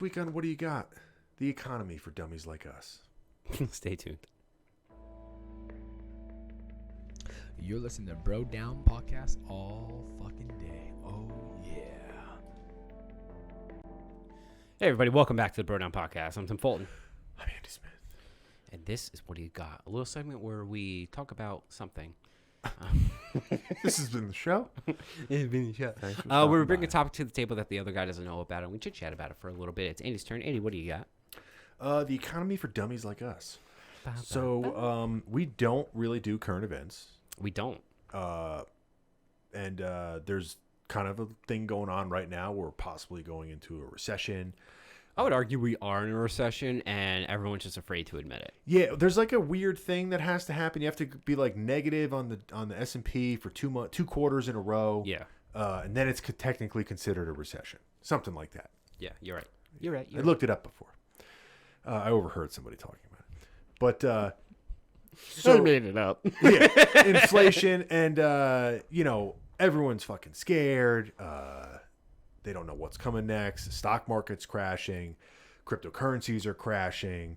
Week on What Do You Got? The economy for dummies like us. Stay tuned. You're listening to Bro Down Podcast all fucking day. Oh, yeah. Hey, everybody. Welcome back to the Bro Down Podcast. I'm Tim Fulton. I'm Andy Smith. And this is What Do You Got? A little segment where we talk about something. This has been the show. It's been the show. We're bringing a topic to the table that the other guy doesn't know about, and we chit-chat about it for a little bit. It's Andy's turn. Andy, what do you got? The economy for dummies like us. So we don't really do current events. We don't. And there's kind of a thing going on right now. We're possibly going into a recession. I would argue we are in a recession, and everyone's just afraid to admit it. Yeah, there's like a weird thing that has to happen. You have to be like negative on the S&P for 2 quarters in a row. Yeah. And then it's technically considered a recession. Something like that. Yeah, you're right. You're right. I looked it up before. I overheard somebody talking about it. But so I made it up. Yeah, inflation and everyone's fucking scared. They don't know what's coming next. The stock market's crashing. Cryptocurrencies are crashing.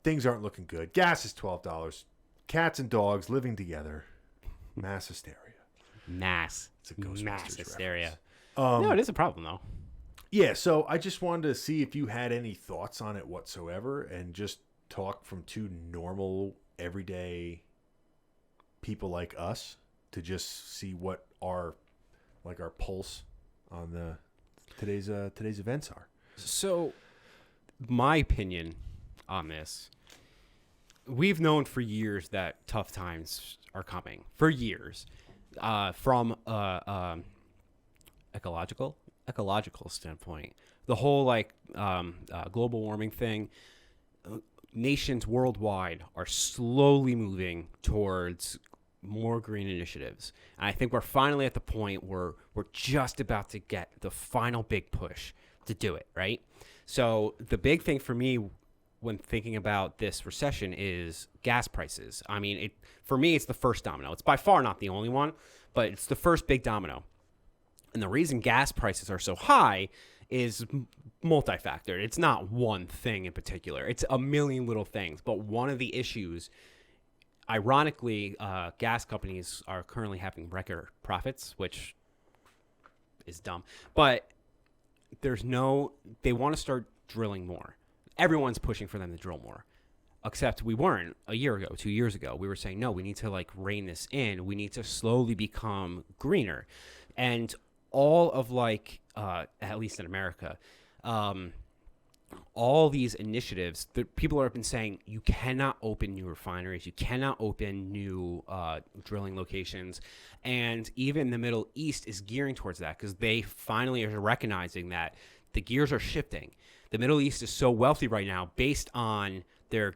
Things aren't looking good. Gas is $12. Cats and dogs living together. Mass hysteria. It's a Ghostbusters mass hysteria. reference. No, it is a problem, though. Yeah, so I just wanted to see if you had any thoughts on it whatsoever and just talk from two normal, everyday people like us to just see what our pulse on today's events are. So, my opinion on this, we've known for years that tough times are coming. For years. From ecological standpoint. The whole global warming thing, nations worldwide are slowly moving towards more green initiatives. And I think we're finally at the point where we're just about to get the final big push to do it, right? So the big thing for me when thinking about this recession is gas prices. I mean, for me, it's the first domino. It's by far not the only one, but it's the first big domino. And the reason gas prices are so high is multifactored. It's not one thing in particular. It's a million little things. But one of the issues, ironically, gas companies are currently having record profits, which is dumb. But they want to start drilling more. Everyone's pushing for them to drill more. Except we weren't a year ago, 2 years ago. We were saying, no, we need to rein this in. We need to slowly become greener. And all of at least in America, all these initiatives that people have been saying, you cannot open new refineries, you cannot open new drilling locations, and even the Middle East is gearing towards that because they finally are recognizing that the gears are shifting. The Middle East is so wealthy right now based on their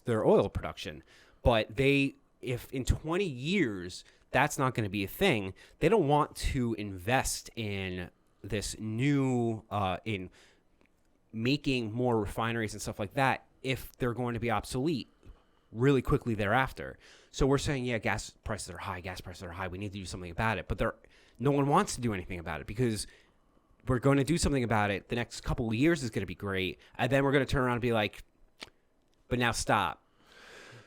oil production, but if in 20 years that's not going to be a thing, they don't want to invest in this new in making more refineries and stuff like that if they're going to be obsolete really quickly thereafter. So we're saying, yeah, gas prices are high. We need to do something about it. But no one wants to do anything about it because we're going to do something about it. The next couple of years is going to be great. And then we're going to turn around and be like, but now stop.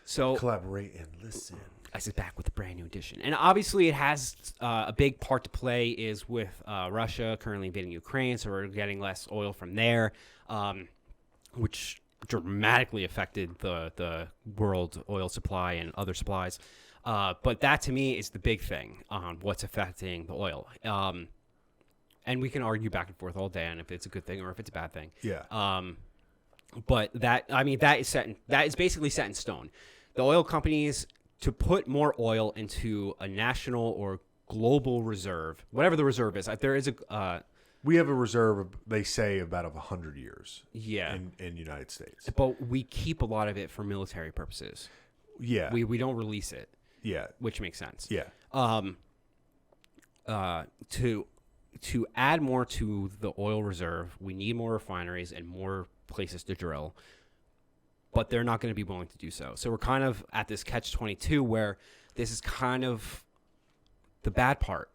So collaborate and listen. I sit back with a brand new edition. And obviously it has a big part to play is with Russia currently invading Ukraine. So we're getting less oil from there, which dramatically affected the world oil supply and other supplies. But that to me is the big thing on what's affecting the oil. And we can argue back and forth all day on if it's a good thing or if it's a bad thing. Yeah. But that is basically set in stone. The oil companies, to put more oil into a national or global reserve, whatever the reserve is, there is we have a reserve, they say, about 100 years. Yeah. In the United States. But we keep a lot of it for military purposes. Yeah. We don't release it. Yeah. Which makes sense. Yeah. To add more to the oil reserve, we need more refineries and more places to drill. But they're not going to be willing to do so. So we're kind of at this catch-22 where this is kind of the bad part.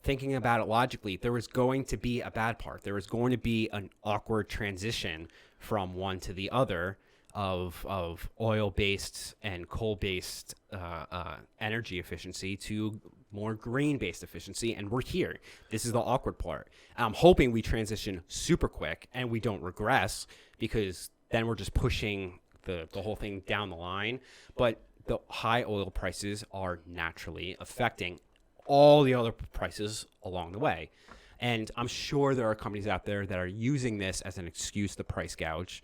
thinking about it logically, there was going to be a bad part. There was going to be an awkward transition from one to the other of oil-based and coal-based energy efficiency to more green-based efficiency, and we're here. This is the awkward part. I'm hoping we transition super quick and we don't regress, because then we're just pushing the whole thing down the line. But the high oil prices are naturally affecting all the other prices along the way. And I'm sure there are companies out there that are using this as an excuse to price gouge.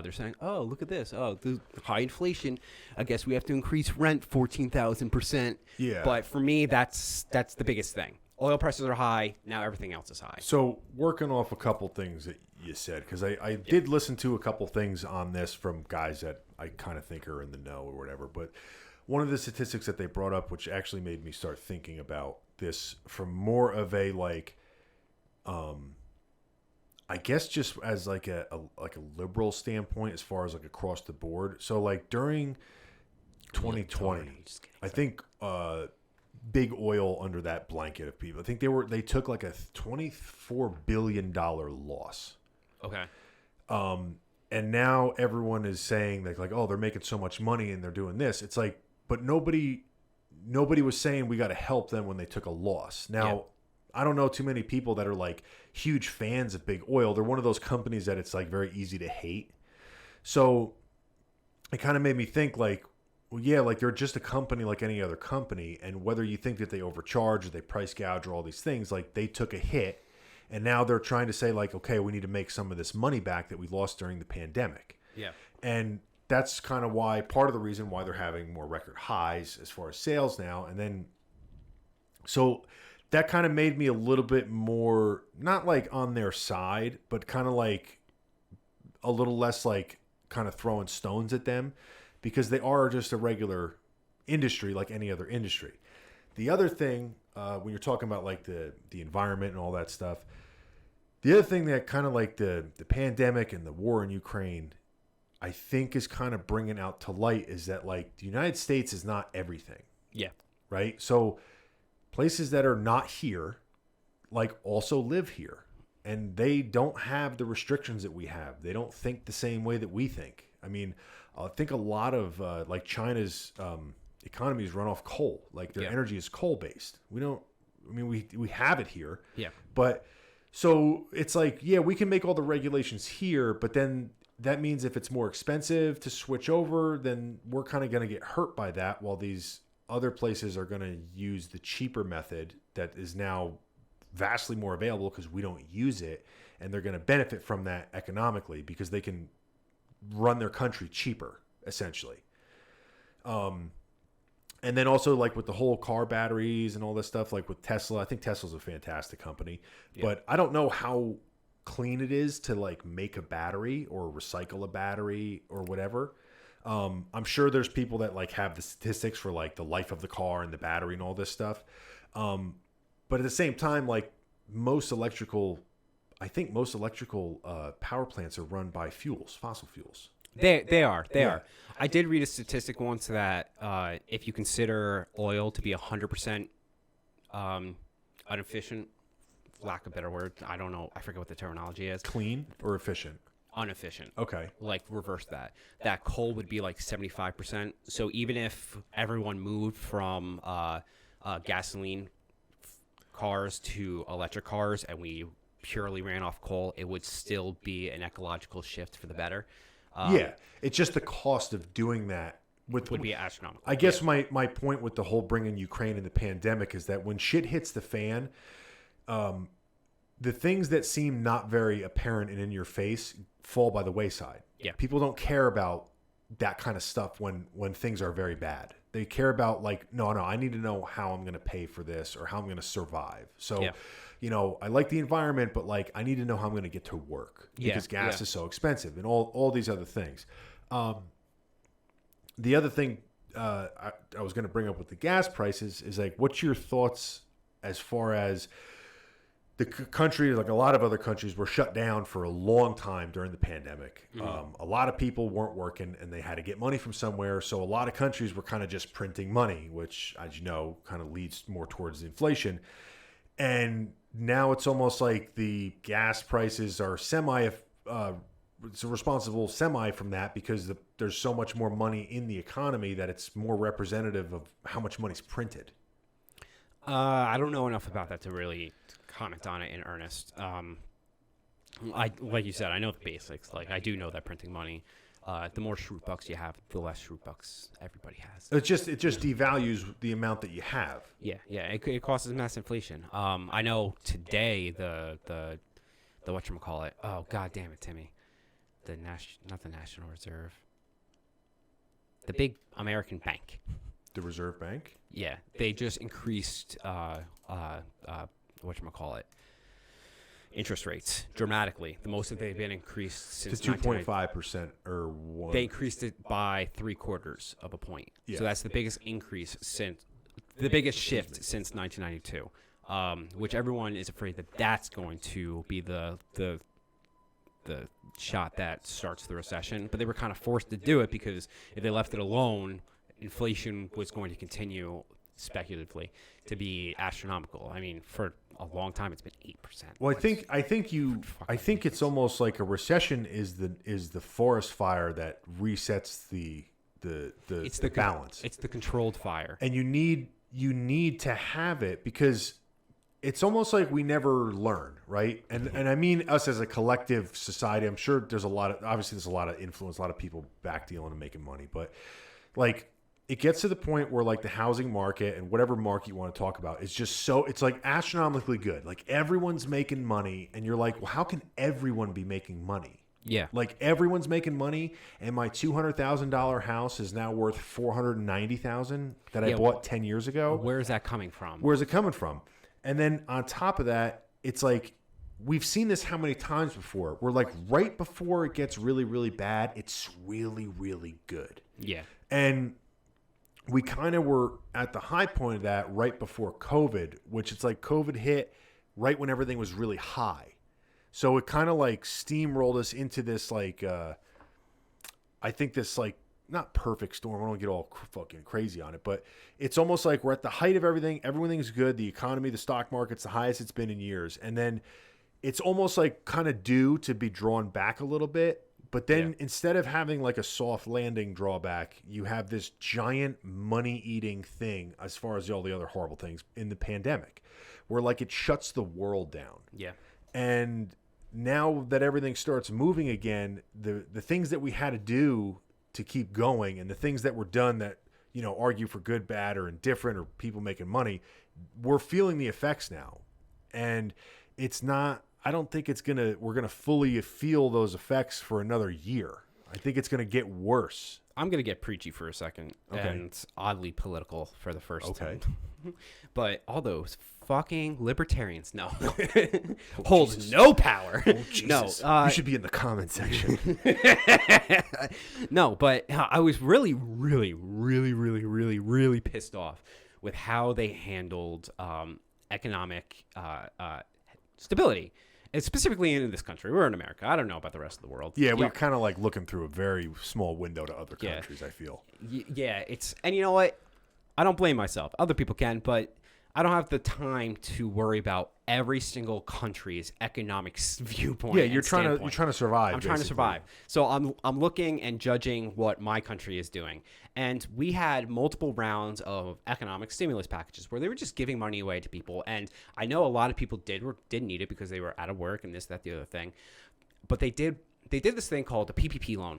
They're saying, oh, look at this. Oh, the high inflation. I guess we have to increase rent 14,000%. Yeah. But for me, that's the biggest thing. Oil prices are high. Now everything else is high. So working off a couple things that you said, because I did listen to a couple things on this from guys that I kind of think are in the know or whatever. But one of the statistics that they brought up, which actually made me start thinking about this from more of a like, I guess just as like a liberal standpoint as far as like across the board. So like during 2020, I think big oil under that blanket of people, I think they took like a $24 billion loss. Okay. And now everyone is saying like, oh, they're making so much money and they're doing this. It's like, but nobody was saying we got to help them when they took a loss. Now, yeah. I don't know too many people that are like huge fans of big oil. They're one of those companies that it's like very easy to hate. So it kind of made me think like, well, yeah, like they're just a company like any other company. And whether you think that they overcharge or they price gouge or all these things, like they took a hit. And now they're trying to say like, okay, we need to make some of this money back that we lost during the pandemic. Yeah. And that's kind of why, part of the reason why they're having more record highs as far as sales now. And then, so that kind of made me a little bit more, not like on their side, but kind of like a little less like kind of throwing stones at them, because they are just a regular industry like any other industry. The other thing, when you're talking about like the environment and all that stuff, the other thing that kind of like the pandemic and the war in Ukraine, I think is kind of bringing out to light is that like the United States is not everything. Yeah. Right. So places that are not here, like also live here, and they don't have the restrictions that we have. They don't think the same way that we think. I mean, I think a lot of like China's economy is run off coal. Like their energy is coal based. We don't. I mean, we have it here. Yeah. But so it's like, yeah, we can make all the regulations here, but then that means if it's more expensive to switch over, then we're kind of going to get hurt by that, while these other places are going to use the cheaper method that is now vastly more available because we don't use it, and they're going to benefit from that economically because they can run their country cheaper, essentially. And then also like with the whole car batteries and all this stuff, like with Tesla, I think Tesla's a fantastic company, but I don't know how clean it is to like make a battery or recycle a battery or whatever. I'm sure there's people that like have the statistics for like the life of the car and the battery and all this stuff. But at the same time, like most electrical power plants are run by fossil fuels. They are. I did read a statistic once that if you consider oil to be 100% inefficient, lack of a better word, I don't know, I forget what the terminology is. Clean or efficient? Inefficient. Okay. Like reverse that coal would be like 75%. So even if everyone moved from gasoline cars to electric cars and we purely ran off coal, it would still be an ecological shift for the better. Yeah, it's just the cost of doing that would be astronomical. I guess my point with the whole bringing Ukraine and the pandemic is that when shit hits the fan, the things that seem not very apparent and in your face fall by the wayside. Yeah, people don't care about that kind of stuff when things are very bad. They care about like, no, I need to know how I'm going to pay for this or how I'm going to survive. So, you know, I like the environment, but like I need to know how I'm going to get to work because gas is so expensive and all these other things. The other thing I was going to bring up with the gas prices is like, what's your thoughts as far as the country, like a lot of other countries, were shut down for a long time during the pandemic. Mm-hmm. A lot of people weren't working and they had to get money from somewhere. So a lot of countries were kind of just printing money, which, as you know, kind of leads more towards inflation. And now it's almost like the gas prices are it's a responsible semi from that because there's so much more money in the economy that it's more representative of how much money's printed. I don't know enough about that to really comment on it in earnest. Like you said, I know the basics. Like I do know that printing money, the more Shroot bucks you have, the less Shroot bucks everybody has. It just devalues the amount that you have. Yeah. It causes mass inflation. I know today the whatchamacallit. Oh god damn it, Timmy. Not the National Reserve. The big American bank. The Reserve Bank? Yeah, they just increased whatchamacallit, interest rates dramatically. The most that they've been increased since to 2.5% or one. They increased it by 0.75 of a point. Yeah. So that's the biggest increase the biggest shift since 1992. Which everyone is afraid that's going to be the shot that starts the recession. But they were kind of forced to do it because if they left it alone, inflation was going to continue speculatively to be astronomical. I mean, for a long time, it's been 8%. Well, I think it's almost like a recession is the forest fire that resets the balance. It's the controlled fire, and you need to have it because it's almost like we never learn, right? And I mean us as a collective society. I'm sure there's a lot of influence, a lot of people back dealing and making money, but like it gets to the point where like the housing market and whatever market you want to talk about is just it's like astronomically good. Like everyone's making money and you're like, well, how can everyone be making money? Yeah. Like everyone's making money and my $200,000 house is now worth $490,000 that I bought 10 years ago. Where is that coming from? Where's it coming from? And then on top of that, it's like we've seen this how many times before? We're like right before it gets really, really bad, it's really, really good. Yeah. And we kind of were at the high point of that right before COVID, which it's like COVID hit right when everything was really high. So it kind of like steamrolled us into this like, I think this like, not perfect storm. I don't get all fucking crazy on it, but it's almost like we're at the height of everything. Everything's good. The economy, the stock market's the highest it's been in years. And then it's almost like kind of due to be drawn back a little bit. But then instead of having like a soft landing drawback, you have this giant money-eating thing as far as all the other horrible things in the pandemic, where like it shuts the world down. Yeah. And now that everything starts moving again, the things that we had to do to keep going and the things that were done that, you know, argue for good, bad, or indifferent, or people making money, we're feeling the effects now. And it's not, I don't think we're going to fully feel those effects for another year. I think it's going to get worse. I'm going to get preachy for a second and oddly political for the first time. But all those fucking libertarians, holds no power. Oh, Jesus. No, you should be in the comment section. No, but I was really, really, really, really, really, really pissed off with how they handled economic stability. And specifically in this country. We're in America. I don't know about the rest of the world. Yeah, we're kind of like looking through a very small window to other countries, I feel. Yeah, and you know what? I don't blame myself. Other people can, but I don't have the time to worry about every single country's economic viewpoint. Yeah, you're trying to survive. I'm trying to survive. So I'm looking and judging what my country is doing. And we had multiple rounds of economic stimulus packages where they were just giving money away to people. And I know a lot of people didn't need it because they were out of work and this, that, the other thing. But they did this thing called the PPP loan,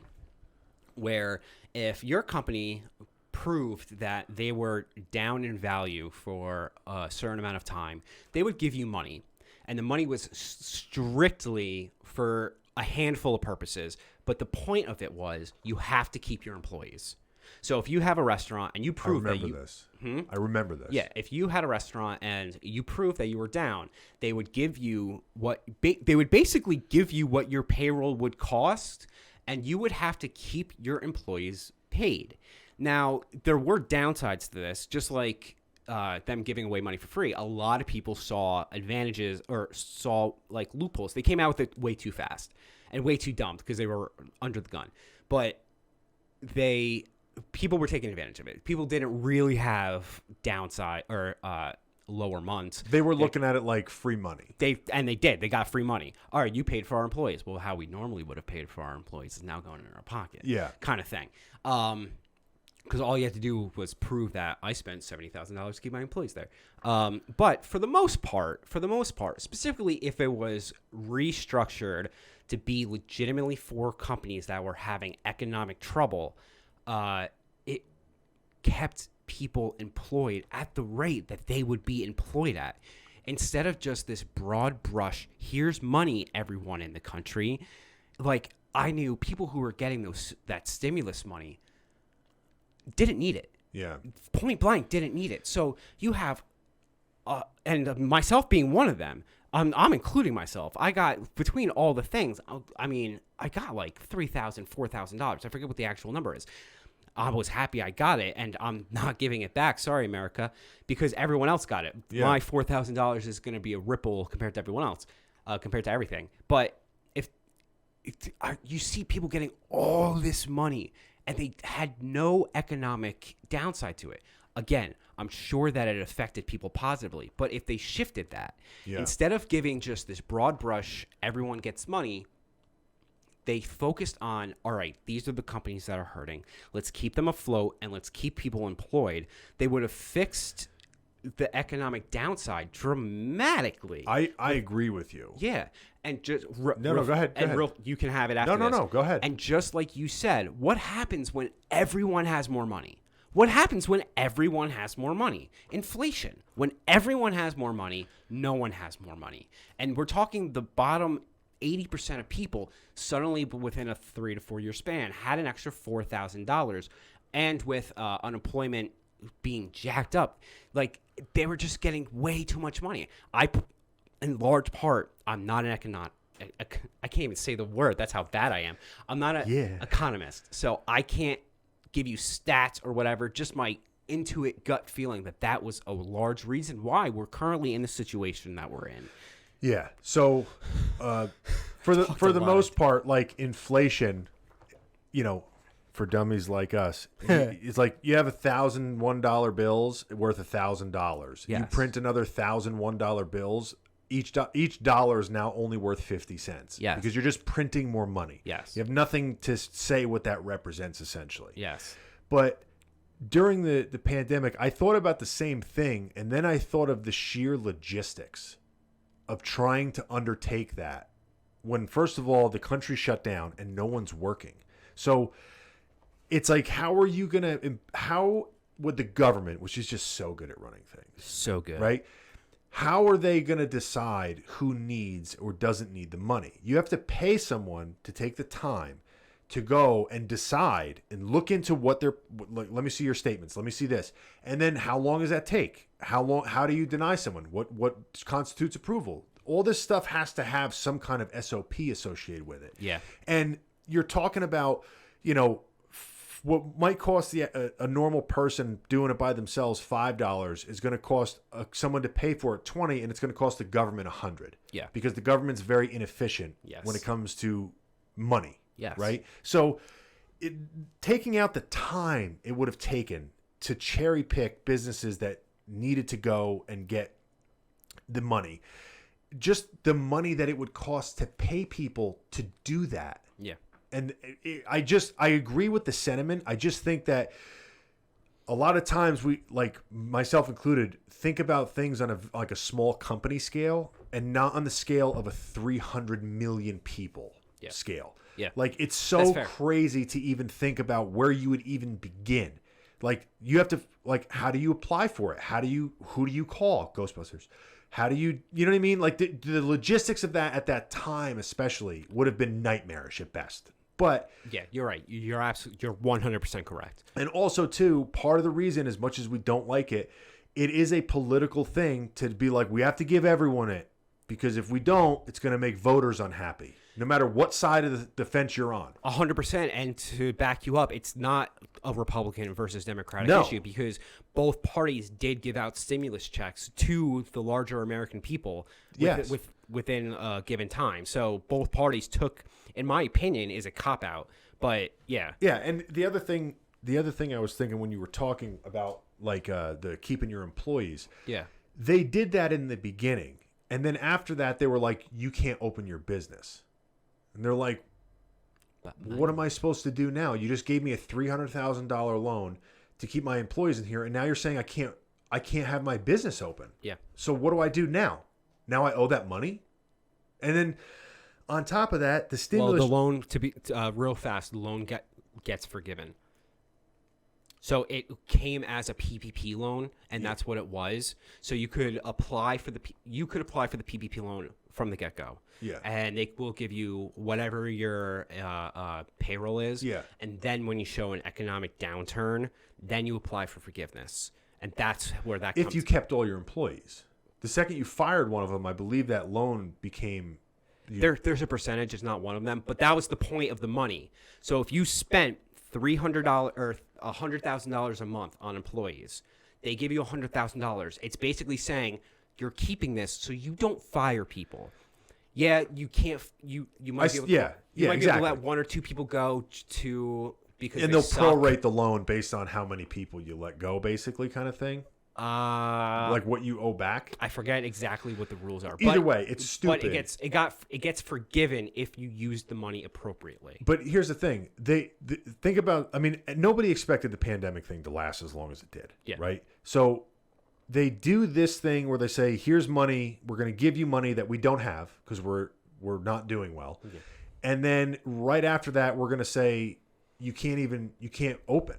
where if your company proved that they were down in value for a certain amount of time, they would give you money. And the money was strictly for a handful of purposes. But the point of it was you have to keep your employees. So if you have a restaurant and you prove that you... I remember this. Yeah, if you had a restaurant and you proved that you were down, they would give you they would basically give you what your payroll would cost, and you would have to keep your employees paid. Now, there were downsides to this, just like them giving away money for free. A lot of people saw advantages or saw like loopholes. They came out with it way too fast and way too dumb because they were under the gun. But people were taking advantage of it. People didn't really have downside or lower months. They were looking at it like free money. They did. They got free money. All right, you paid for our employees. Well, how we normally would have paid for our employees is now going in our pocket. Yeah. Kind of thing. Because all you had to do was prove that I spent $70,000 to keep my employees there. But for the most part, specifically if it was restructured to be legitimately for companies that were having economic trouble, it kept people employed at the rate that they would be employed at. Instead of just this broad brush, here's money, everyone in the country. Like, I knew people who were getting that stimulus money didn't need it. Yeah. Point blank, didn't need it. So you have, and myself being one of them, I'm including myself. I got, between all the things, I got like $3,000, $4,000. I forget what the actual number is. I was happy I got it, and I'm not giving it back. Sorry, America, because everyone else got it. Yeah. My $4,000 is going to be a ripple compared to everyone else, compared to everything. But if you see people getting all this money, and they had no economic downside to it. Again, I'm sure that it affected people positively, but if they shifted that, instead of giving just this broad brush, everyone gets money, they focused on, all right, these are the companies that are hurting. Let's keep them afloat and let's keep people employed. They would have fixed the economic downside dramatically. I agree with you. Yeah. And just go ahead. You can have it after No, this. go ahead. And just like you said, what happens when everyone has more money? What happens when everyone has more money? Inflation. When everyone has more money, no one has more money. And we're talking the bottom 80% of people suddenly within a 3 to 4 year span had an extra $4,000, and with unemployment being jacked up, like they were just getting way too much money. In large part, I'm not an I can't even say the word. That's how bad I am. I'm not an economist, so I can't give you stats or whatever. Just my intuit gut feeling that was a large reason why we're currently in the situation that we're in. Yeah. So, for the most part, like inflation, for dummies like us, it's like you have $1,001 bills worth $1,000. Yes. You print another $1,001 bills. Each dollar is now only worth 50 cents. Yes. Because you're just printing more money. Yes. You have nothing to say what that represents, essentially. Yes. But during the pandemic, I thought about the same thing, and then I thought of the sheer logistics of trying to undertake that when, first of all, the country shut down and no one's working. So it's like, how would the government, which is just so good at running things, So good. right? How are they going to decide who needs or doesn't need the money? You have to pay someone to take the time to go and decide and look into what they're, let me see your statements. Let me see this. And then how long does that take? How do you deny someone? What constitutes approval? All this stuff has to have some kind of SOP associated with it. Yeah. And you're talking about, what might cost a normal person doing it by themselves $5 is going to cost someone to pay for it $20, and it's going to cost the government $100. Yeah. Because the government's very inefficient when it comes to money. Yes. Right. So, taking out the time it would have taken to cherry pick businesses that needed to go and get the money, just the money that it would cost to pay people to do that. Yeah. And I agree with the sentiment. I just think that a lot of times we, like myself included, think about things on a small company scale and not on the scale of a 300 million people scale. Yeah. Like, it's so crazy to even think about where you would even begin. Like, you have to, like, how do you apply for it? Who do you call? Ghostbusters. How do you know what I mean? Like, the logistics of that at that time especially would have been nightmarish at best. But yeah, you're right. You're 100% correct. And also, too, part of the reason, as much as we don't like it, it is a political thing to be like, we have to give everyone it, because if we don't, it's going to make voters unhappy, no matter what side of the fence you're on. 100%. And to back you up, it's not a Republican versus Democratic issue, because both parties did give out stimulus checks to the larger American people within a given time. So both parties took, in my opinion, is a cop-out. But yeah. Yeah, and the other thing I was thinking when you were talking about, like, the keeping your employees. Yeah. They did that in the beginning. And then after that, they were like, you can't open your business. And they're like, what am I supposed to do now? You just gave me a $300,000 loan to keep my employees in here. And now you're saying I can't have my business open. Yeah. So what do I do now? Now I owe that money? And then on top of that, the stimulus... Well, the loan, to be real fast, the loan gets forgiven. So it came as a PPP loan, and that's what it was. So you could apply for the PPP loan from the get-go. Yeah. And they will give you whatever your payroll is. Yeah. And then when you show an economic downturn, then you apply for forgiveness. And that's where that comes. If you kept all your employees. The second you fired one of them, I believe that loan became... There's a percentage. It's not one of them. But that was the point of the money. So if you spent $300 or $100,000 a month on employees, they give you $100,000. It's basically saying you're keeping this so you don't fire people. Yeah, you can't. You might be able to, you might be able to let one or two people go because and they'll prorate the loan based on how many people you let go, basically, kind of thing. Like what you owe back. I forget exactly what the rules are. Either way, it's stupid. But it gets forgiven if you use the money appropriately. But here's the thing: think about. I mean, nobody expected the pandemic thing to last as long as it did. Yeah. Right. So they do this thing where they say, "Here's money. We're going to give you money that we don't have because we're not doing well." Yeah. And then right after that, we're going to say, you can't open.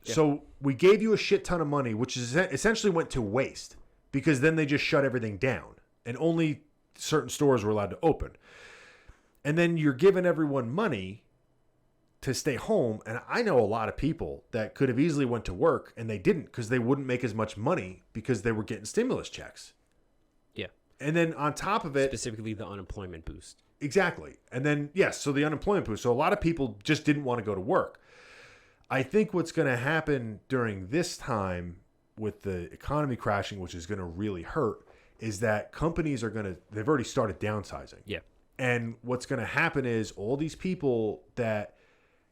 Yeah. So we gave you a shit ton of money, which is essentially went to waste because then they just shut everything down and only certain stores were allowed to open. And then you're giving everyone money to stay home. And I know a lot of people that could have easily went to work and they didn't because they wouldn't make as much money because they were getting stimulus checks. Yeah. And then on top of it, specifically the unemployment boost. Exactly. And then, yes, so the unemployment boost. So a lot of people just didn't want to go to work. I think what's going to happen during this time with the economy crashing, which is going to really hurt, is that companies they've already started downsizing. Yeah. And what's going to happen is all these people that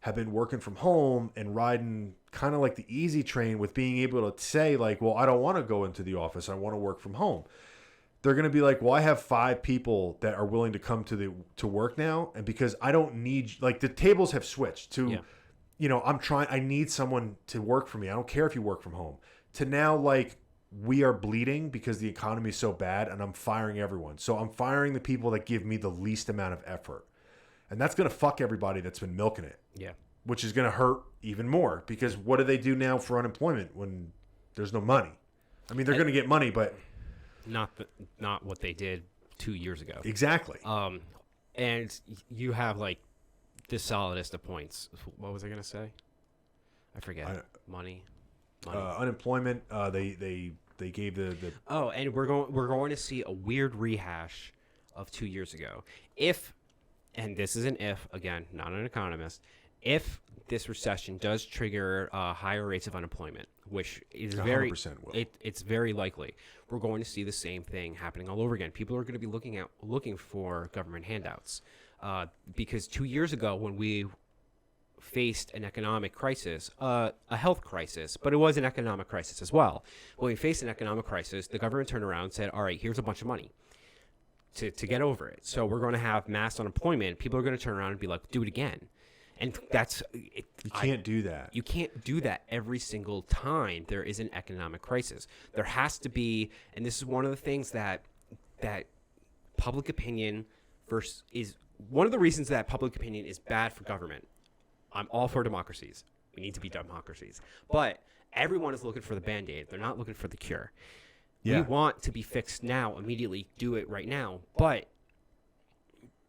have been working from home and riding kind of like the easy train with being able to say like, well, I don't want to go into the office. I want to work from home. They're going to be like, well, I have 5 people that are willing to come to work now. And because I don't need, like the tables have switched to, I need someone to work for me. I don't care if you work from home. To now, like, we are bleeding because the economy is so bad and I'm firing everyone. So I'm firing the people that give me the least amount of effort. And that's going to fuck everybody that's been milking it. Yeah. Which is going to hurt even more because what do they do now for unemployment when there's no money? I mean, they're going to get money, but... Not what they did 2 years ago. Exactly. And you have like the solidest of points. What was I gonna say? I forget. Money. Unemployment. They gave the. Oh, and we're going to see a weird rehash of 2 years ago. And this is an if again, not an economist. If this recession does trigger higher rates of unemployment, which is 100% will. It's very likely, we're going to see the same thing happening all over again. People are going to be looking for government handouts because 2 years ago when we faced an economic crisis, a health crisis, but it was an economic crisis as well. When we faced an economic crisis, the government turned around and said, all right, here's a bunch of money to get over it. So we're going to have mass unemployment. People are going to turn around and be like, do it again. And that's it. You can't do that. You can't do that every single time there is an economic crisis. There has to be, and this is one of the things that public opinion is one of the reasons that public opinion is bad for government. I'm all for democracies. We need to be democracies. But everyone is looking for the Band-Aid. They're not looking for the cure. Yeah. We want to be fixed now, immediately, do it right now. But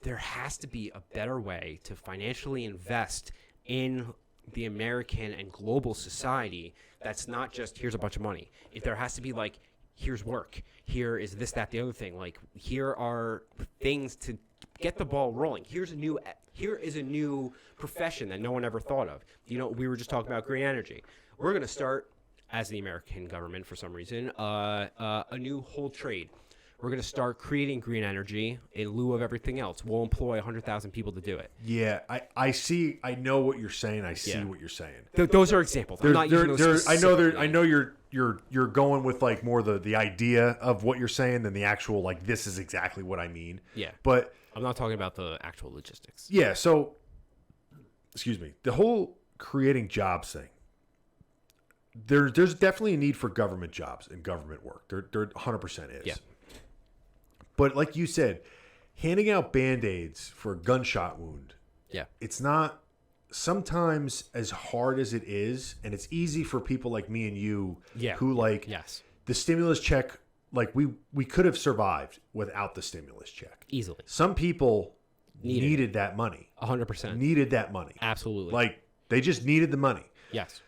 there has to be a better way to financially invest in the American and global society that's not just here's a bunch of money. If there has to be like, here's work, here is this, that, the other thing. Like here are things to get the ball rolling. Here is a new profession that no one ever thought of. We were just talking about green energy. We're going to start, as the American government for some reason, a new whole trade. We're going to start creating green energy in lieu of everything else. We'll employ 100,000 people to do it. Yeah, I see. I know what you're saying. I see what you're saying. Those are examples. I'm not using those I know specifically. I know you're going with like more the idea of what you're saying than the actual like this is exactly what I mean. Yeah. But I'm not talking about the actual logistics. yeah, so excuse me. The whole creating jobs thing. There's definitely a need for government jobs and government work. There 100% is. Yeah. But like you said, handing out Band-Aids for a gunshot wound, Yeah. it's not sometimes as hard as it is, and it's easy for people like me and you who like Yes. the stimulus check, like we could have survived without the stimulus check. Easily. Some people needed that money. 100%. Needed that money. Absolutely. Like they just needed the money. Yes.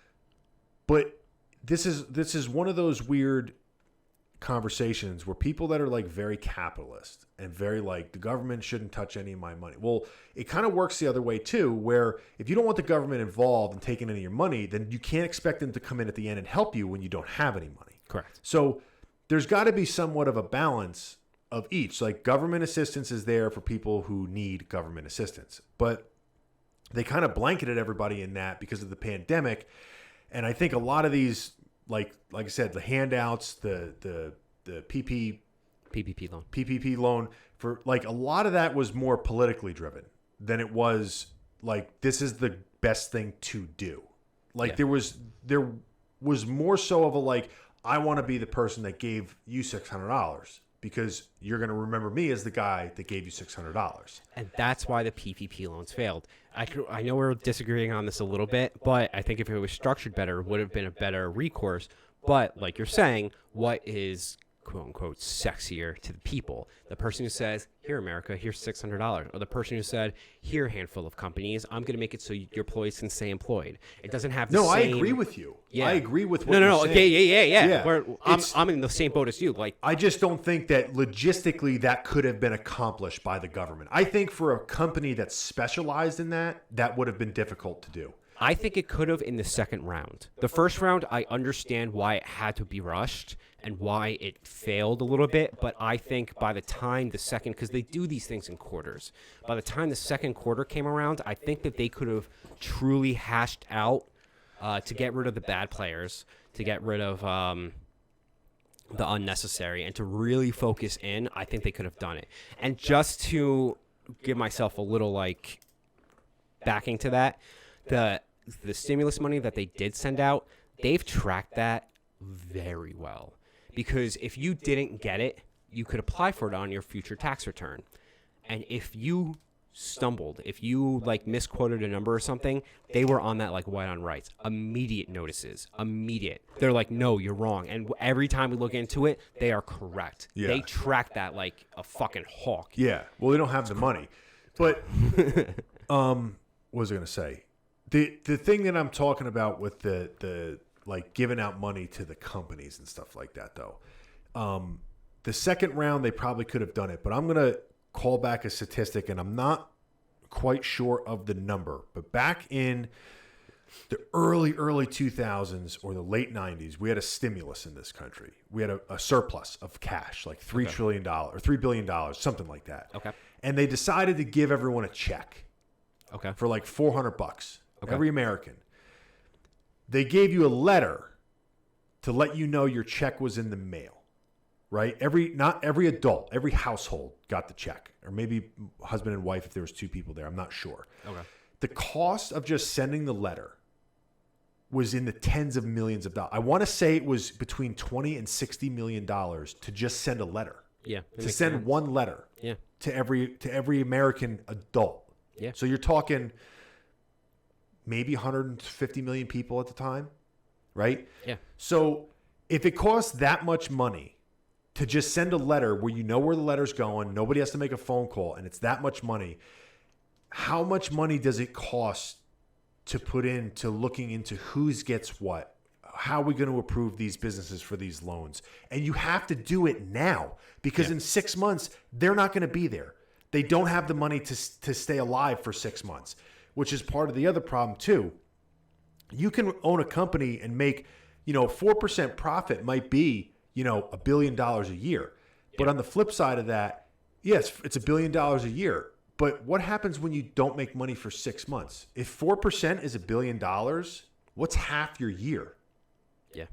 But this is one of those weird conversations where people that are like very capitalist and very like the government shouldn't touch any of my money. Well, it kind of works the other way too, where if you don't want the government involved in taking any of your money, then you can't expect them to come in at the end and help you when you don't have any money. Correct. So there's got to be somewhat of a balance of each. Like government assistance is there for people who need government assistance, but they kind of blanketed everybody in that because of the pandemic. And I think a lot of these, like I said, the handouts, the PPP loan for like a lot of that was more politically driven than it was like this is the best thing to do. Like there was more so of a like I want to be the person that gave you $600 because you're going to remember me as the guy that gave you $600. And that's why the PPP loans failed. I know we're disagreeing on this a little bit, but I think if it was structured better, it would have been a better recourse. But like you're saying, what is quote unquote sexier to the people? The person who says, here, America, here's $600. Or the person who said, here, a handful of companies, I'm going to make it so your employees can stay employed. It doesn't have the No, I same... agree with you. Yeah. I agree with what No, you're saying. Yeah. I'm in the same boat as you. Like, I just don't think that logistically that could have been accomplished by the government. I think for a company that's specialized in that, that would have been difficult to do. I think it could have in the second round. The first round, I understand why it had to be rushed and why it failed a little bit. But I think by the time the second, because they do these things in quarters, by the time the second quarter came around, I think that they could have truly hashed out to get rid of the bad players, to get rid of the unnecessary, and to really focus in. I think they could have done it. And just to give myself a little like backing to that, the stimulus money that they did send out, they've tracked that very well. Because if you didn't get it, you could apply for it on your future tax return. And if you stumbled, if you like misquoted a number or something, they were on that like white on rights. Immediate notices. Immediate. They're like, no, you're wrong. And every time we look into it, they are correct. Yeah. They track that like a fucking hawk. Yeah. Well, they don't have the money. But what was I going to say? The thing that I'm talking about with the like giving out money to the companies and stuff like that, though, the second round they probably could have done it. But I'm going to call back a statistic, and I'm not quite sure of the number. But back in the early 2000s or the late 90s, we had a stimulus in this country. We had a surplus of cash, like $3 trillion or $3 billion, something like that. Okay. And they decided to give everyone a check. Okay. For like $400. Okay. Every American. They gave you a letter to let you know your check was in the mail, right? Not every adult, every household got the check, or maybe husband and wife if there was two people there. I'm not sure. Okay. The cost of just sending the letter was in the tens of millions of dollars. I want to say it was between $20 and $60 million to just send a letter. Yeah. To send one letter. Yeah. To every American adult. Yeah. So you're talking maybe 150 million people at the time, right? Yeah. So if it costs that much money to just send a letter where you know where the letter's going, nobody has to make a phone call, and it's that much money, how much money does it cost to put into looking into who's gets what? How are we going to approve these businesses for these loans? And you have to do it now because in 6 months, they're not going to be there. They don't have the money to stay alive for 6 months, which is part of the other problem too. You can own a company and make, 4% profit might be, $1 billion a year. But on the flip side of that, yes, it's $1 billion a year. But what happens when you don't make money for 6 months? If 4% is $1 billion, what's half your year? Yeah.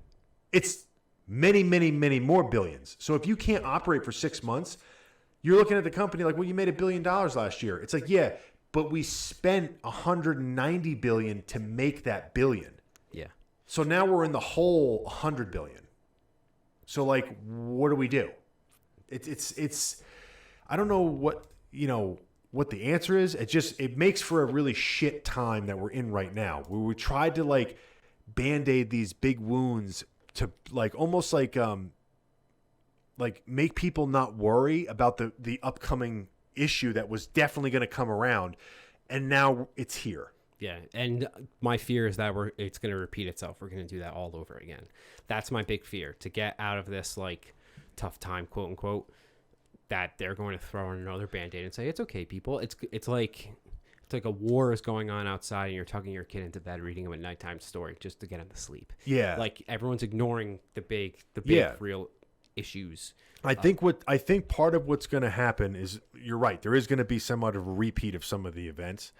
It's many, many, many more billions. So if you can't operate for 6 months, you're looking at the company like, well, you made $1 billion last year. It's like, yeah, but we spent $190 billion to make that billion. Yeah. So now we're in the hole $100 billion. So like, what do we do? It's I don't know what the answer is. It makes for a really shit time that we're in right now, where we tried to like band-aid these big wounds to like almost like make people not worry about the upcoming issue that was definitely going to come around, and now it's here. Yeah, and my fear is that it's going to repeat itself. We're going to do that all over again. That's my big fear, to get out of this like tough time, quote unquote, that they're going to throw in another Band-Aid and say, it's okay, people. It's like a war is going on outside and you're tucking your kid into bed, reading them a nighttime story just to get him to sleep. Yeah. Like everyone's ignoring the big Yeah. real issues. I think part of what's going to happen is, you're right, there is going to be somewhat of a repeat of some of the events.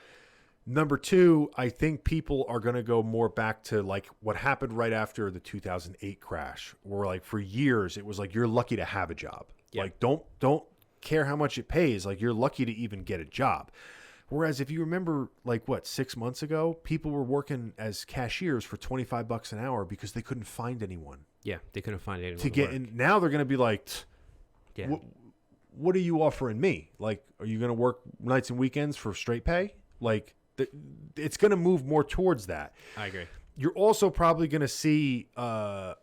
Number two, I think people are going to go more back to like what happened right after the 2008 crash, where like for years it was like, you're lucky to have a job. Yeah. Like don't care how much it pays. Like you're lucky to even get a job. Whereas if you remember, like 6 months ago, people were working as cashiers for $25 an hour because they couldn't find anyone. Yeah, they couldn't find anyone to get work. in. Now they're going to be like, Yeah. what are you offering me? Like, are you going to work nights and weekends for straight pay? Like, it's going to move more towards that. I agree. You're also probably going to see a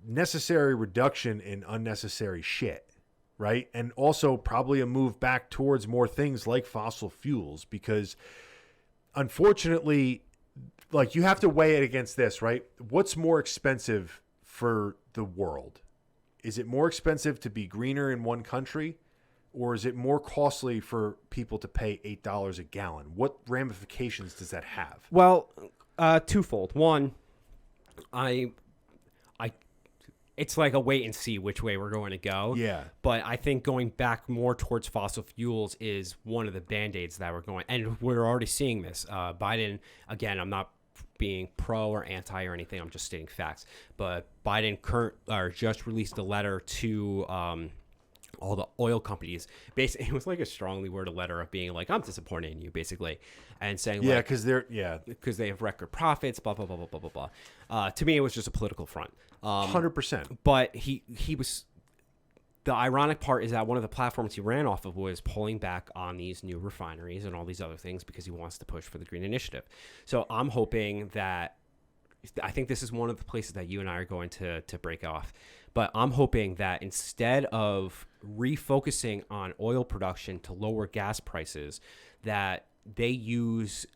necessary reduction in unnecessary shit, right? And also probably a move back towards more things like fossil fuels, because unfortunately, like, you have to weigh it against this, right? What's more expensive for the world? Is it more expensive to be greener in one country, or is it more costly for people to pay $8 a gallon? What ramifications does that have? Well, twofold. One, it's like a wait and see which way we're going to go. Yeah. But I think going back more towards fossil fuels is one of the Band-Aids that we're going, and we're already seeing this. Biden, again, I'm not being pro or anti or anything, I'm just stating facts. But Biden just released a letter to all the oil companies. Basically, it was like a strongly worded letter of being like, I'm disappointed in you, basically, and saying, Yeah, like, because they have record profits, blah blah blah blah blah blah blah. To me, it was just a political front. 100%. But he was. The ironic part is that one of the platforms he ran off of was pulling back on these new refineries and all these other things because he wants to push for the green initiative. So I'm hoping that, I think this is one of the places that you and I are going to break off. But I'm hoping that instead of refocusing on oil production to lower gas prices, that they use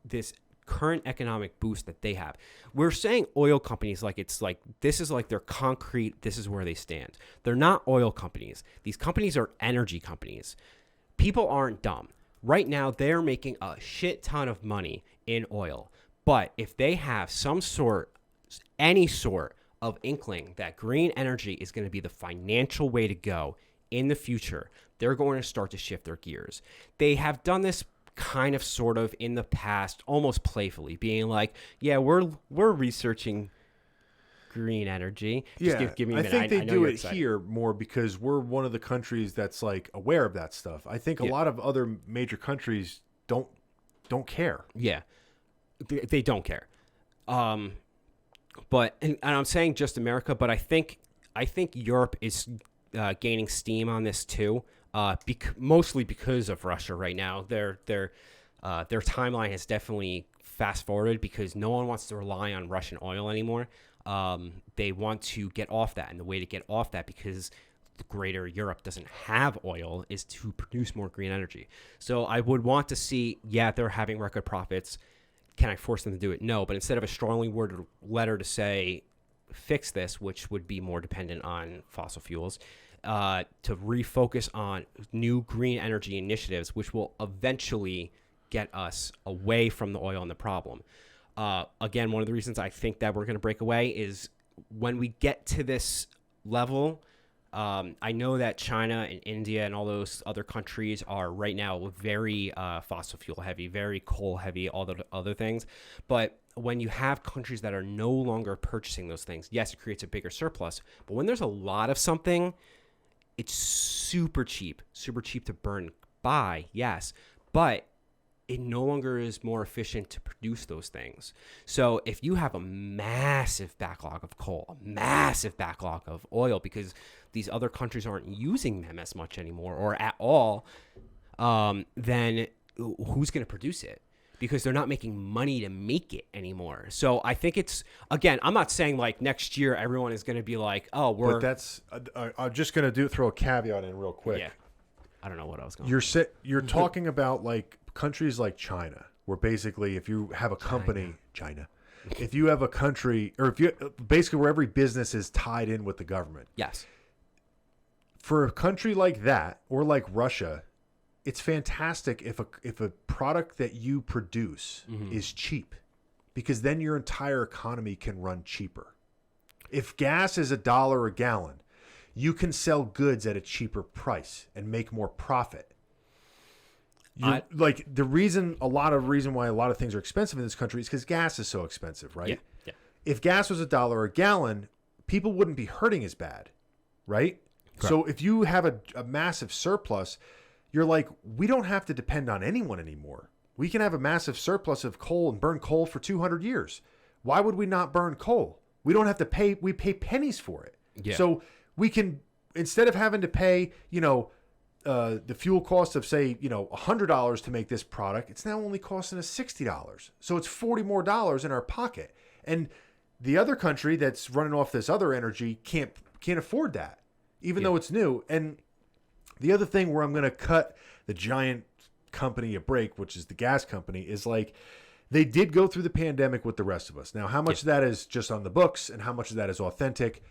this current economic boost that they have. We're saying oil companies like it's like this is like their concrete, this is where they stand. They're not oil companies. These companies are energy companies. People aren't dumb. Right now, they're making a shit ton of money in oil. But if they have any sort of inkling that green energy is going to be the financial way to go in the future, they're going to start to shift their gears. They have done this kind of sort of in the past, almost playfully, being like, yeah, we're researching green energy. Just give me a minute. I think they know do you're it excited. here more because we're one of the countries that's like aware of that stuff. I think a lot of other major countries don't care. Yeah, they don't care. But and I'm saying just America, but I think Europe is gaining steam on this too. Mostly because of Russia right now. Their timeline has definitely fast forwarded because no one wants to rely on Russian oil anymore. They want to get off that, and the way to get off that, because the greater Europe doesn't have oil, is to produce more green energy. So I would want to see, they're having record profits. Can I force them to do it? No, but instead of a strongly worded letter to say fix this, which would be more dependent on fossil fuels, to refocus on new green energy initiatives, which will eventually get us away from the oil and the problem. Again, one of the reasons I think that we're going to break away is when we get to this level, I know that China and India and all those other countries are right now very fossil fuel heavy, very coal heavy, all the other things. But when you have countries that are no longer purchasing those things, yes, it creates a bigger surplus. But when there's a lot of something, it's super cheap to burn by, yes. But it no longer is more efficient to produce those things. So if you have a massive backlog of coal, a massive backlog of oil, because these other countries aren't using them as much anymore or at all, then who's going to produce it? Because they're not making money to make it anymore. So I think it's, again, I'm not saying like next year everyone is going to be like, oh, we're... But that's, I'm just going to throw a caveat in real quick. Yeah. I don't know what I was going to say. You're talking about like countries like China, where basically if you have a company, if you have a country, or if you basically where every business is tied in with the government. Yes. For a country like that, or like Russia, it's fantastic if a product that you produce is cheap, because then your entire economy can run cheaper. If gas is $1 a gallon, you can sell goods at a cheaper price and make more profit. Like the reason why a lot of things are expensive in this country is because gas is so expensive, right? Yeah. If gas was $1 a gallon, people wouldn't be hurting as bad, right? Correct. So if you have a massive surplus, you're like, we don't have to depend on anyone anymore. We can have a massive surplus of coal and burn coal for 200 years. Why would we not burn coal? We don't have to pay. We pay pennies for it. Yeah. So we can, instead of having to pay, the fuel cost of say, $100 to make this product, it's now only costing us $60. So it's $40 more in our pocket. And the other country that's running off this other energy can't afford that, even though it's new. And the other thing where I'm going to cut the giant company a break, which is the gas company, is like they did go through the pandemic with the rest of us. Now, how much of that is just on the books and how much of that is authentic,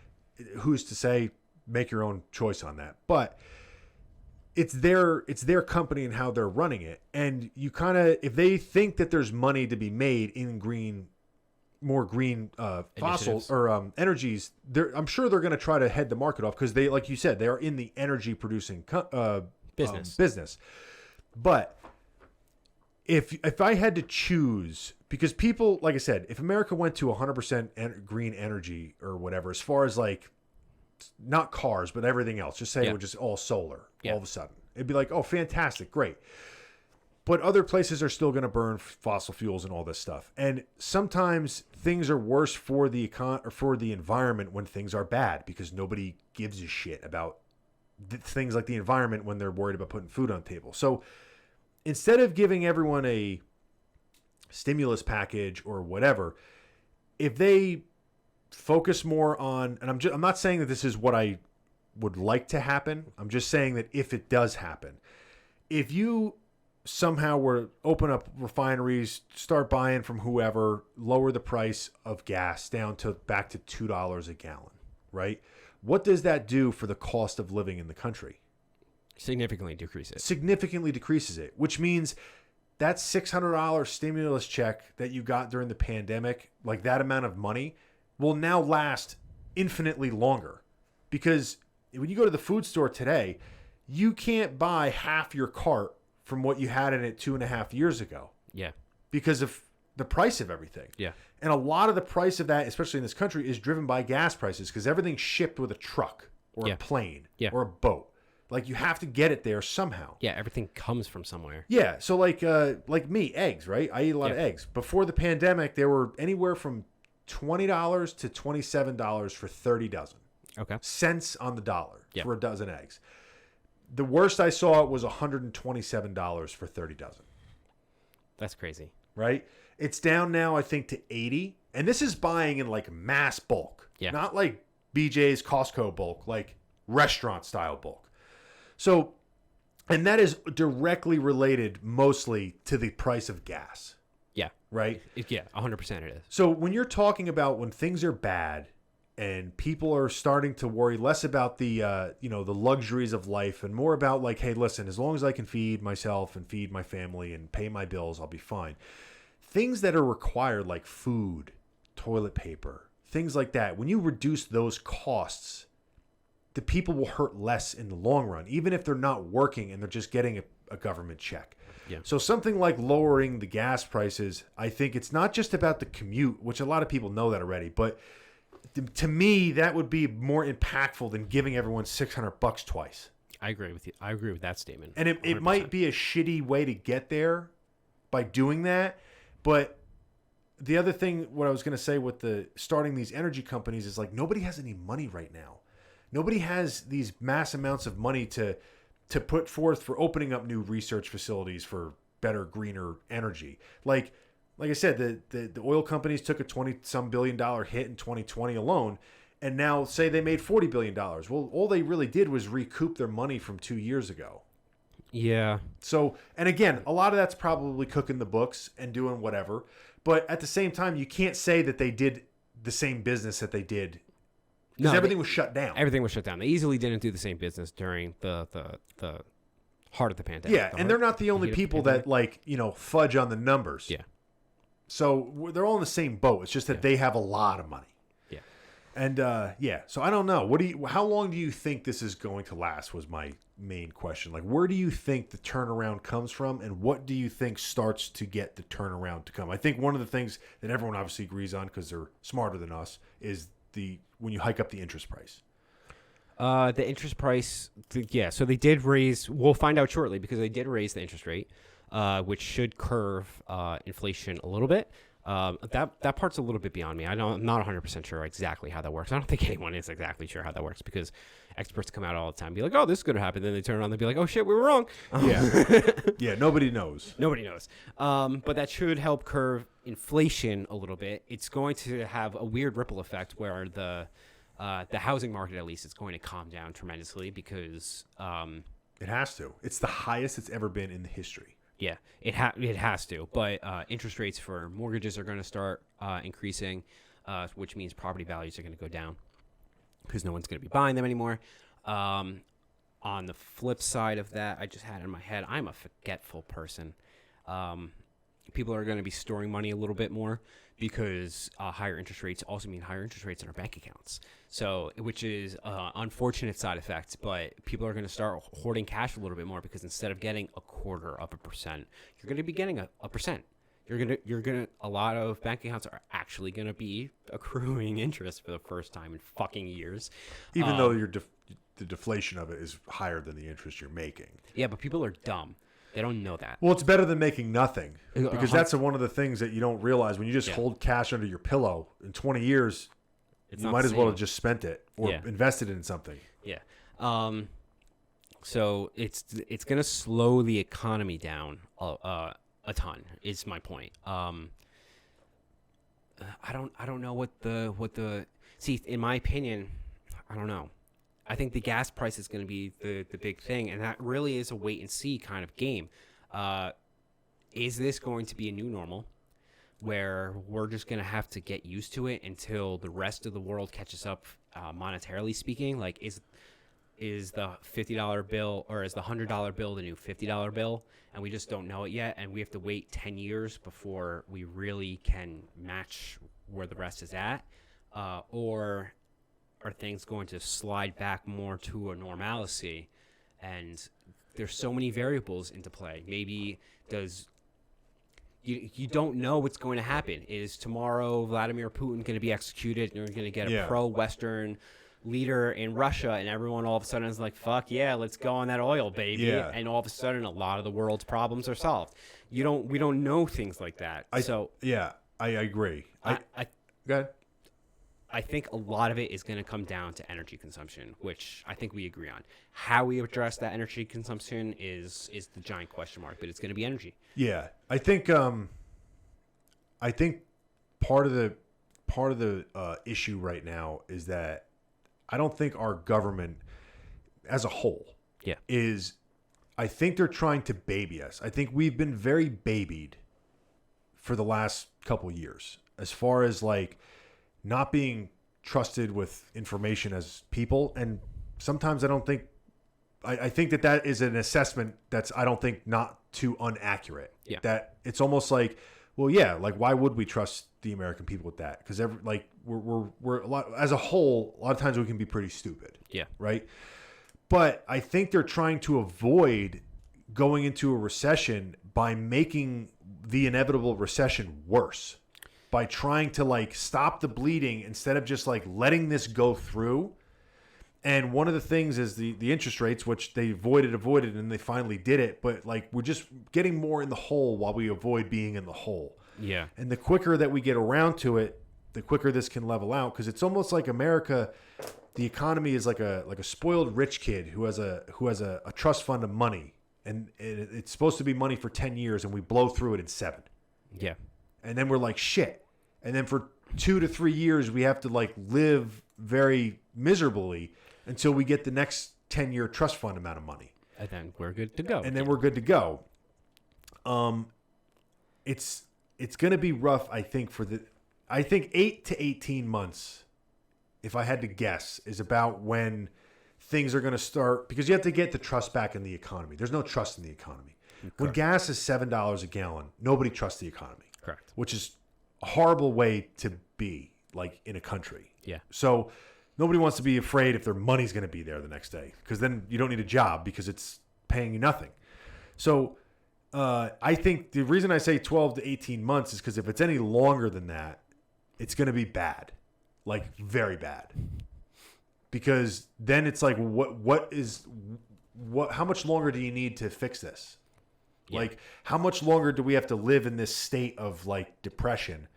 who's to say? Make your own choice on that. But it's their company and how they're running it. And you kind of, if they think that there's money to be made in more green fossils or energies, I'm sure they're going to try to head the market off, because they, like you said, they are in the energy producing business. But if I had to choose, because people, like I said, if America went to 100% green energy or whatever, as far as like not cars, but everything else, just say it was just all solar all of a sudden, it'd be like, oh, fantastic, great. But other places are still going to burn fossil fuels and all this stuff. And sometimes things are worse for the for the environment when things are bad, because nobody gives a shit about things like the environment when they're worried about putting food on the table. So instead of giving everyone a stimulus package or whatever, if they focus more on, and I'm not saying that this is what I would like to happen. I'm just saying that if it does happen, if you somehow were to open up refineries, start buying from whoever, lower the price of gas down to back to $2 a gallon, right? What does that do for the cost of living in the country? Significantly decrease it. Significantly decreases it, which means that $600 stimulus check that you got during the pandemic, like that amount of money, will now last infinitely longer. Because when you go to the food store today, you can't buy half your cart from what you had in it 2.5 years ago. Yeah. Because of the price of everything. Yeah. And a lot of the price of that, especially in this country, is driven by gas prices, because everything's shipped with a truck or a plane or a boat. Like, you have to get it there somehow. Yeah, everything comes from somewhere. Yeah, so like me, eggs, right? I eat a lot of eggs. Before the pandemic, they were anywhere from $20 to $27 for 30 dozen. Okay. Cents on the dollar for a dozen eggs. The worst I saw was $127 for 30 dozen. That's crazy. Right? It's down now, I think, to 80. And this is buying in like mass bulk. Yeah. Not like BJ's Costco bulk, like restaurant style bulk. So, and that is directly related mostly to the price of gas. Yeah. Right? Yeah, 100% it is. So when you're talking about when things are bad and people are starting to worry less about the the luxuries of life and more about like, hey, listen, as long as I can feed myself and feed my family and pay my bills, I'll be fine. Things that are required like food, toilet paper, things like that, when you reduce those costs, the people will hurt less in the long run, even if they're not working and they're just getting a government check. Yeah. So something like lowering the gas prices, I think it's not just about the commute, which a lot of people know that already, but to me, that would be more impactful than giving everyone $600 twice. I agree with you. I agree with that statement. And it might be a shitty way to get there by doing that, but the other thing, what I was going to say with the starting these energy companies is like nobody has any money right now. Nobody has these mass amounts of money to put forth for opening up new research facilities for better, greener energy. Like I said, the oil companies took a $20-some billion hit in 2020 alone, and now say they made $40 billion. Well, all they really did was recoup their money from 2 years ago. Yeah. So, and again, a lot of that's probably cooking the books and doing whatever. But at the same time, you can't say that they did the same business that they did because everything was shut down. Everything was shut down. They easily didn't do the same business during the heart of the pandemic. Yeah, and they're not the only people that fudge on the numbers. Yeah. So they're all in the same boat. It's just that they have a lot of money. Yeah. And so I don't know. How long do you think this is going to last was my main question. Like, where do you think the turnaround comes from, and what do you think starts to get the turnaround to come? I think one of the things that everyone obviously agrees on because they're smarter than us is when you hike up the interest price. The interest price, so they did raise, we'll find out shortly because they did raise the interest rate, which should curve inflation a little bit. That part's a little bit beyond me. I'm not 100% sure exactly how that works. I don't think anyone is exactly sure how that works because experts come out all the time and be like, oh, this is going to happen. Then they turn around and be like, oh, shit, we were wrong. Yeah. Yeah, nobody knows. Nobody knows. But that should help curve inflation a little bit. It's going to have a weird ripple effect where the housing market, at least, is going to calm down tremendously because it has to. It's the highest it's ever been in the history. Yeah, it has to. But interest rates for mortgages are going to start increasing, which means property values are going to go down because no one's going to be buying them anymore. On the flip side of that, I just had in my head, I'm a forgetful person. People are going to be storing money a little bit more because higher interest rates also mean higher interest rates in our bank accounts. So, which is unfortunate side effects, but people are going to start hoarding cash a little bit more because instead of getting 0.25%, you're going to be getting a percent. A lot of bank accounts are actually going to be accruing interest for the first time in fucking years. Even though the deflation of it is higher than the interest you're making. Yeah, but people are dumb. They don't know that. Well, it's better than making nothing because that's one of the things that you don't realize when you just hold cash under your pillow in 20 years. You might as well have just spent it or invested in something. Yeah. So it's going to slow the economy down a ton. Is my point. I don't know what the see. In my opinion, I don't know. I think the gas price is going to be the big thing, and that really is a wait and see kind of game. Is this going to be a new normal where we're just going to have to get used to it until the rest of the world catches up, monetarily speaking? Like, is the $50 bill or is the $100 bill the new $50 bill, and we just don't know it yet, and we have to wait 10 years before we really can match where the rest is at, or are things going to slide back more to a normalcy? And there's so many variables into play. Maybe you don't know what's going to happen. Is tomorrow Vladimir Putin going to be executed, and you're going to get a pro-Western leader in Russia, and everyone all of a sudden is like, fuck yeah, let's go on that oil, baby. Yeah. And all of a sudden a lot of the world's problems are solved. We don't know things like that. I agree. Go ahead. I think a lot of it is going to come down to energy consumption, which I think we agree on. How we address that energy consumption is the giant question mark, but it's going to be energy. Yeah, I think part of the issue right now is that I don't think our government as a whole is. I think they're trying to baby us. I think we've been very babied for the last couple years as far as like not being trusted with information as people. And sometimes I don't think, I think that is an assessment that's, I don't think, not too inaccurate. Yeah. That it's almost like, Well, yeah, like why would we trust the American people with that? Because we're a lot as a whole. A lot of times we can be pretty stupid. Yeah. Right. But I think they're trying to avoid going into a recession by making the inevitable recession worse, by trying to like stop the bleeding instead of just like letting this go through. And one of the things is the interest rates, which they avoided, and they finally did it. But like we're just getting more in the hole while we avoid being in the hole. Yeah. And the quicker that we get around to it, the quicker this can level out. Because it's almost like America, the economy is like a spoiled rich kid who has a trust fund of money, and it's supposed to be money for 10 years, and we blow through it in 7. Yeah. And then we're like shit. And then for 2 to 3 years, we have to like live very miserably until we get the next 10-year trust fund amount of money. And then we're good to go. And then we're good to go. It's going to be rough, I think, I think 8 to 18 months, if I had to guess, is about when things are going to start, because you have to get the trust back in the economy. There's no trust in the economy. Correct. When gas is $7 a gallon, nobody trusts the economy. Correct. Which is a horrible way to be, like, in a country. Yeah. So nobody wants to be afraid if their money's going to be there the next day, because then you don't need a job because it's paying you nothing. So I think the reason I say 12 to 18 months is because if it's any longer than that, it's going to be bad, like very bad. Because then it's like, how much longer do you need to fix this? Yeah. Like, how much longer do we have to live in this state of like depression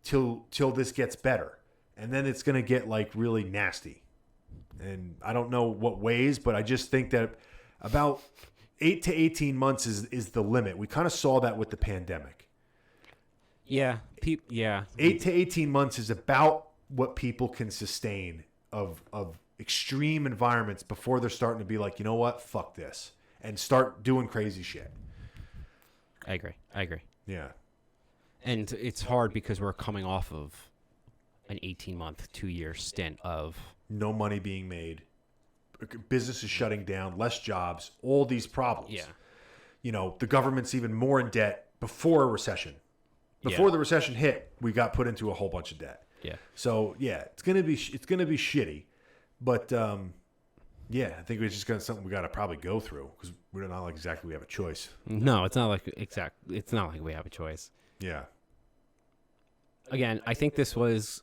till this gets better? And then it's going to get like really nasty. And I don't know what ways, but I just think that about 8 to 18 months is the limit. We kind of saw that with the pandemic. Yeah. 8 to 18 months is about what people can sustain of extreme environments before they're starting to be like, you know what? Fuck this. And start doing crazy shit. I agree. Yeah. And it's hard because we're coming off of an 18-month, 2-year stint of no money being made, businesses shutting down, less jobs, all these problems. Yeah. You know, the government's even more in debt before a recession. Before the recession hit, we got put into a whole bunch of debt. Yeah. So yeah, it's gonna be shitty, but yeah, I think it's just something we got to probably go through because we're not like exactly we have a choice. No, it's not like it's not like we have a choice. Yeah. Again, I think this was.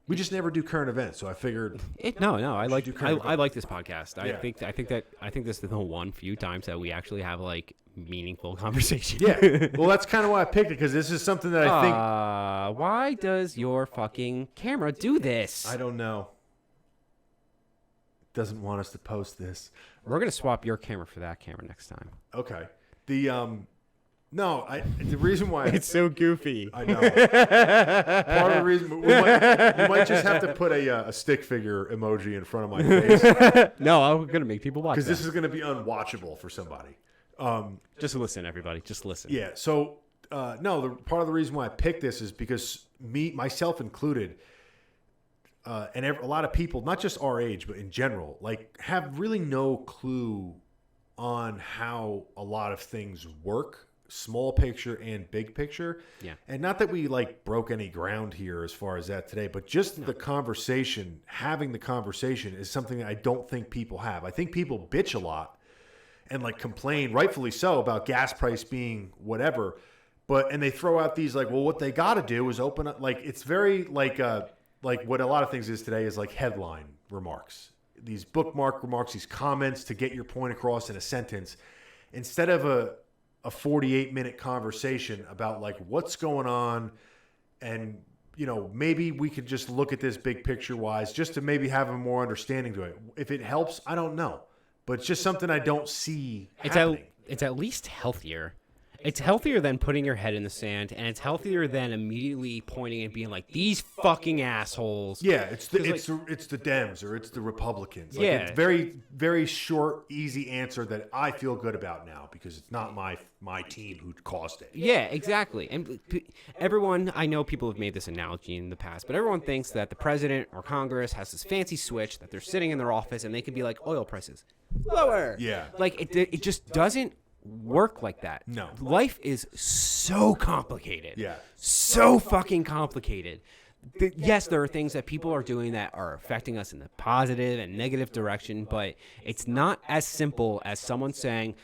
We just never do current events, so I figured. No, I like this podcast. Yeah. I think this is the one few times that we actually have like meaningful conversation. Yeah, well, that's kind of why I picked it because this is something that I think. Why does your fucking camera do this? I don't know. It doesn't want us to post this. We're gonna swap your camera for that camera next time. Okay. The reason why it's so goofy. I know. Part of the reason you might just have to put a stick figure emoji in front of my face. No, I'm gonna make people watch because this is gonna be unwatchable for somebody. Just listen, everybody. Just listen. Yeah. So part of the reason why I picked this is because myself included, and a lot of people, not just our age, but in general, like have really no clue on how a lot of things work. Small picture and big picture. Yeah. And not that we like broke any ground here as far as that today, but just having the conversation is something that I don't think people have. I think people bitch a lot and like complain, rightfully so, about gas price being whatever. And they throw out these like, well, what they got to do is open up. Like, it's very like what a lot of things is today is like headline remarks, these bookmark remarks, these comments to get your point across in a sentence instead of a 48-minute conversation about like what's going on, and you know, maybe we could just look at this big picture wise just to maybe have a more understanding to it. If it helps, I don't know, but it's just something I don't see happening. It's at least healthier. It's healthier than putting your head in the sand, and it's healthier than immediately pointing and being like, these fucking assholes. Yeah, it's the Dems or it's the Republicans. Like, yeah. It's very, very short, easy answer that I feel good about now because it's not my team who caused it. Yeah, exactly. And everyone, I know people have made this analogy in the past, but everyone thinks that the president or Congress has this fancy switch that they're sitting in their office and they can be like, oil prices lower. Yeah. Like, it just doesn't work like that. No. Life is so complicated. Yeah. So fucking complicated. Yes, there are things that people are doing that are affecting us in the positive and negative direction, but it's not as simple as someone saying,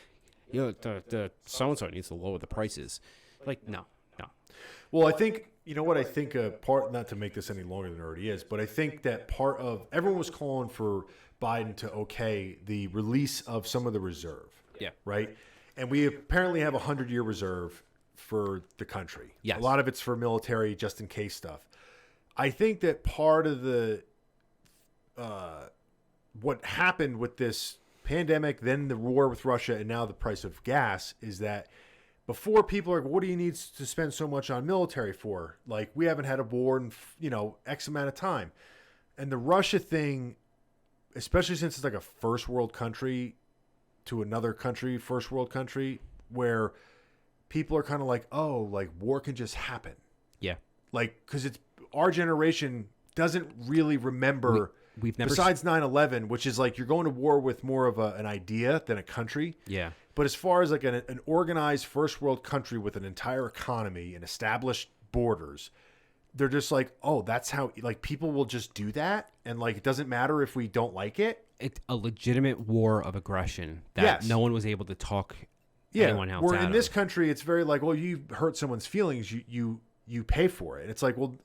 you know, the so-and-so needs to lower the prices. Like, no. Well, I think, you know what, I think part, not to make this any longer than it already is, but I think that part of, everyone was calling for Biden to okay the release of some of the reserve. Yeah. Right? And we apparently have a 100-year reserve for the country. Yes. A lot of it's for military, just in case stuff. I think that part of the, what happened with this pandemic, then the war with Russia, and now the price of gas is that before people are, what do you need to spend so much on military for? Like, we haven't had a war in, X amount of time. And the Russia thing, especially since it's like a first world country to another country, first world country, where people are kind of like, oh, like war can just happen. Yeah. Like, because it's, our generation doesn't really remember, we've never besides 9/11, which is like you're going to war with more of an idea than a country. Yeah. But as far as like an organized first world country with an entire economy and established borders, they're just like, oh, that's how, like, people will just do that. And like, it doesn't matter if we don't like it. It's a legitimate war of aggression that no one was able to talk anyone else where out in this of. country, it's very like, well, you hurt someone's feelings, you pay for it. And it's like, well,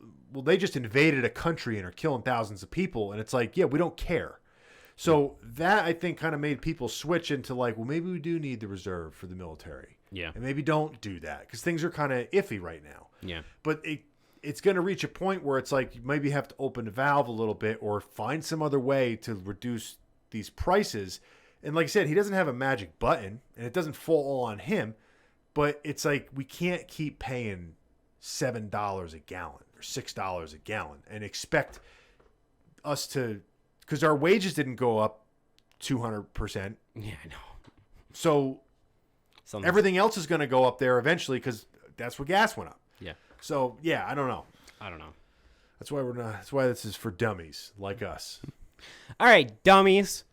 they just invaded a country and are killing thousands of people. And it's like, yeah, we don't care. So that, I think, kind of made people switch into like, well, maybe we do need the reserve for the military. Yeah. And maybe don't do that because things are kind of iffy right now. Yeah. But it's going to reach a point where it's like you maybe have to open the valve a little bit or find some other way to reduce these prices. And like I said, he doesn't have a magic button and it doesn't fall all on him. But it's like we can't keep paying $7 a gallon or $6 a gallon and expect us to, because our wages didn't go up 200%. Yeah, I know. So everything else is going to go up there eventually because that's what gas went up. Yeah. So yeah, I don't know. That's why we're not. That's why this is for dummies like us. All right, dummies.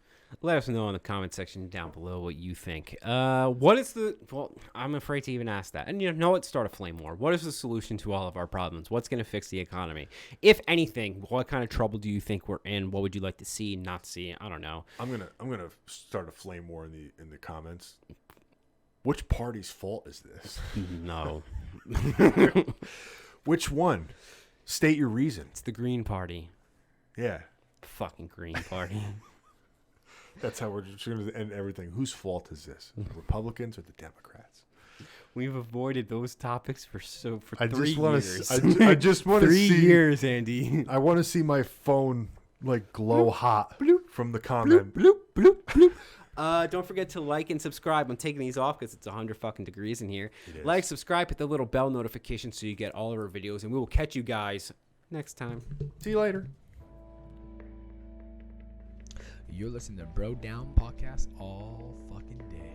Let us know in the comment section down below what you think. What is the... Well, I'm afraid to even ask that. And you know what? Start a flame war. What is the solution to all of our problems? What's going to fix the economy? If anything, what kind of trouble do you think we're in? What would you like to see, not see? I don't know. I'm gonna start a flame war in the comments. Which party's fault is this? No. Which one? State your reason. It's the Green Party. Yeah. Fucking Green Party. That's how we're just going to end everything. Whose fault is this? The Republicans or the Democrats? We've avoided those topics for 3 years. years. I just want to 3 see, years, Andy. I want to see my phone like glow hot from the comment. Bloop, bloop, bloop. Don't forget to like and subscribe. I'm taking these off because it's 100 fucking degrees in here. Like, subscribe, hit the little bell notification so you get all of our videos, and we will catch you guys next time. See you later. You're listening to Bro Down Podcast all fucking day.